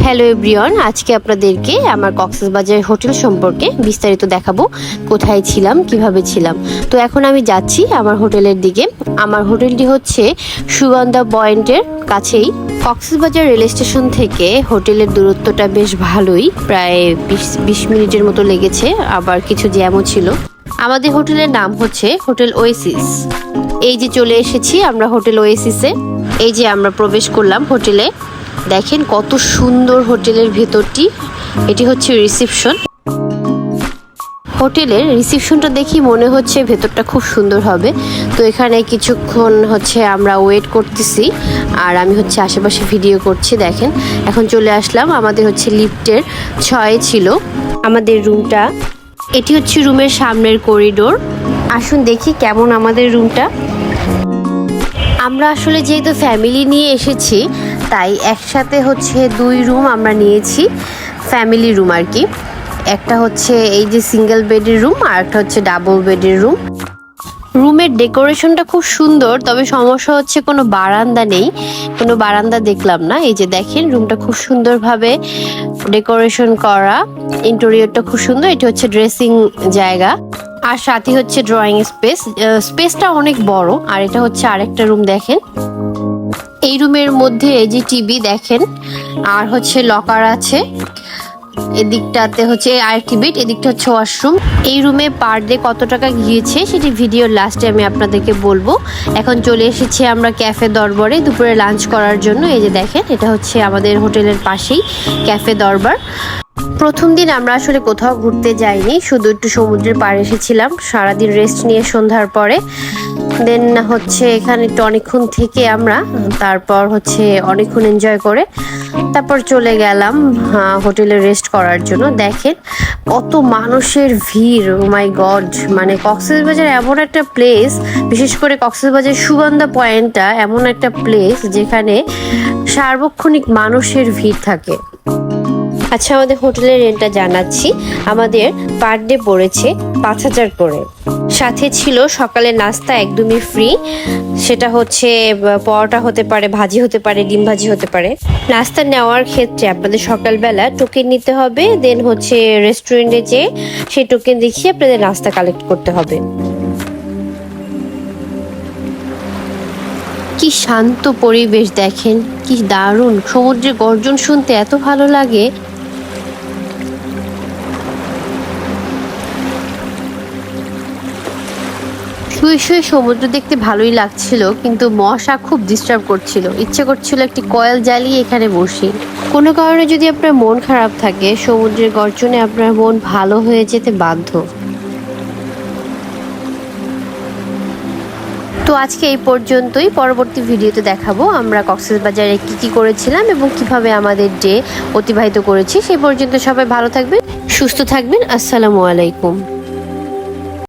Hello everyone, আজকে আপনাদেরকে আমার কক্সবাজার হোটেল সম্পর্কে বিস্তারিত দেখাবো। কোথায় ছিলাম, কিভাবে ছিলাম। তো এখন আমি যাচ্ছি আমার হোটেলের দিকে। আমার হোটেলটি হচ্ছে সুগন্ধা পয়েন্টের কাছেই। কক্সবাজার রেল স্টেশন থেকে হোটেলের দূরত্বটা বেশ ভালোই, প্রায় 20 মিনিটের মতো লেগেছে, আবার কিছু জ্যামও ছিল। আমাদের হোটেলের নাম হচ্ছে হোটেল ওয়েসিস। এই যে চলে এসেছি আমরা হোটেল ওয়েসিসে। এই যে আমরা প্রবেশ করলাম হোটেলে। দেখেন কত সুন্দর হোটেলের ভেতরটি। এটি হচ্ছে রিসেপশন। হোটেলের রিসেপশনটা দেখি মনে হচ্ছে ভেতরটা খুব সুন্দর হবে। তো এখানে কিছুক্ষণ হচ্ছে আমরা ওয়েট করতেছি, আর আমি হচ্ছে আশেপাশে ভিডিও করছি। দেখেন এখন চলে আসলাম, আমাদের হচ্ছে লিফটের 6 ছিল আমাদের রুমটা। এটি হচ্ছে রুমের সামনের করিডোর। আসুন দেখি কেমন আমাদের রুমটা। আমরা আসলে যেহেতু ফ্যামিলি নিয়ে এসেছি, তাই একসাথে হচ্ছে 2 রুম আমরা নিয়েছি, ফ্যামিলি রুম আর কি। একটা হচ্ছে এই যে সিঙ্গেল বেডের রুম, আর একটা হচ্ছে ডাবল বেডের রুম। রুমের ডেকোরেশনটা খুব সুন্দর, তবে সমস্যা হচ্ছে কোনো বারান্দা নেই, কোনো বারান্দা দেখলাম না। এই যে দেখেন রুমটা খুব সুন্দরভাবে ডেকোরেশন করা, ইন্টেরিয়রটা খুব সুন্দর। এটি হচ্ছে ড্রেসিং জায়গা, আর সাথে হচ্ছে ড্রয়িং স্পেস। স্পেসটা অনেক বড়। আর এটা হচ্ছে আরেকটা রুম। দেখেন এই রুমের মধ্যে এই যে টিভি দেখেন, আর হচ্ছে লকার আছে। এদিকটাতে হচ্ছে আরেকটি বেড, এদিকটা হচ্ছে ওয়াশরুম। এই রুমে পার ডে কত টাকা গিয়েছে সেটি ভিডিওর লাস্টে আমি আপনাদেরকে বলবো। এখন চলে এসেছি আমরা ক্যাফে দরবারে দুপুরে লাঞ্চ করার জন্য। এই যে দেখেন এটা হচ্ছে আমাদের হোটেলের পাশেই ক্যাফে দরবার। প্রথম দিন আমরা আসলে কোথাও ঘুরতে যাইনি, শুধু একটু সমুদ্রের পাড়ে এসেছিলাম সারাদিন রেস্ট নিয়ে সন্ধ্যার পরে। দেন হচ্ছে এখানে একটু অনেকক্ষণ থেকে আমরা তারপর হচ্ছে অনেকক্ষণ এনজয় করে তারপর চলে গেলাম হোটেলে রেস্ট করার জন্য। দেখেন কত মানুষের ভিড়, ও মাই গড। মানে কক্সবাজার এমন একটা প্লেস, বিশেষ করে কক্সবাজার সুগন্ধা পয়েন্টটা এমন একটা প্লেস যেখানে সার্বক্ষণিক মানুষের ভিড় থাকে। আচ্ছা, আমাদের হোটেলের রেন্টটা জানাচ্ছি। আমাদের পার ডে পড়েছে 5,000 করে। সাথে ছিল সকালে নাস্তা একদমই ফ্রি। সেটা হচ্ছে পরোটা হতে পারে, ভাজি হতে পারে, ডিম ভাজি হতে পারে। নাস্তা নেওয়ার ক্ষেত্রে আপনাদের সকালবেলা টোকেন নিতে হবে, দেন হচ্ছে রেস্টুরেন্টে যেয়ে সেই টোকেন দেখিয়ে আপনাদের নাস্তা কালেক্ট করতে হবে। কি শান্ত পরিবেশ দেখেন, কি দারুণ। সমুদ্রের গর্জন শুনতে এত ভালো লাগে। শুয়ে শুয়ে সমুদ্র দেখতে ভালোই লাগছিল, কিন্তু মশা খুব ডিস্টার্ব করছিল। ইচ্ছে করছিল একটি কয়েল জ্বালিয়ে এখানে বসি। কোনো কারণে যদি আপনার মন খারাপ থাকে, সমুদ্রের গর্জনে আপনার মন ভালো হয়ে যেতে বাধ্য। তো আজকে এই পর্যন্তই। পরবর্তী ভিডিওতে দেখাবো আমরা কক্সবাজারে কি করেছিলাম এবং কিভাবে আমাদের ডে অতিবাহিত করেছি। সেই পর্যন্ত সবাই ভালো থাকবেন, সুস্থ থাকবেন। আসসালামু আলাইকুম।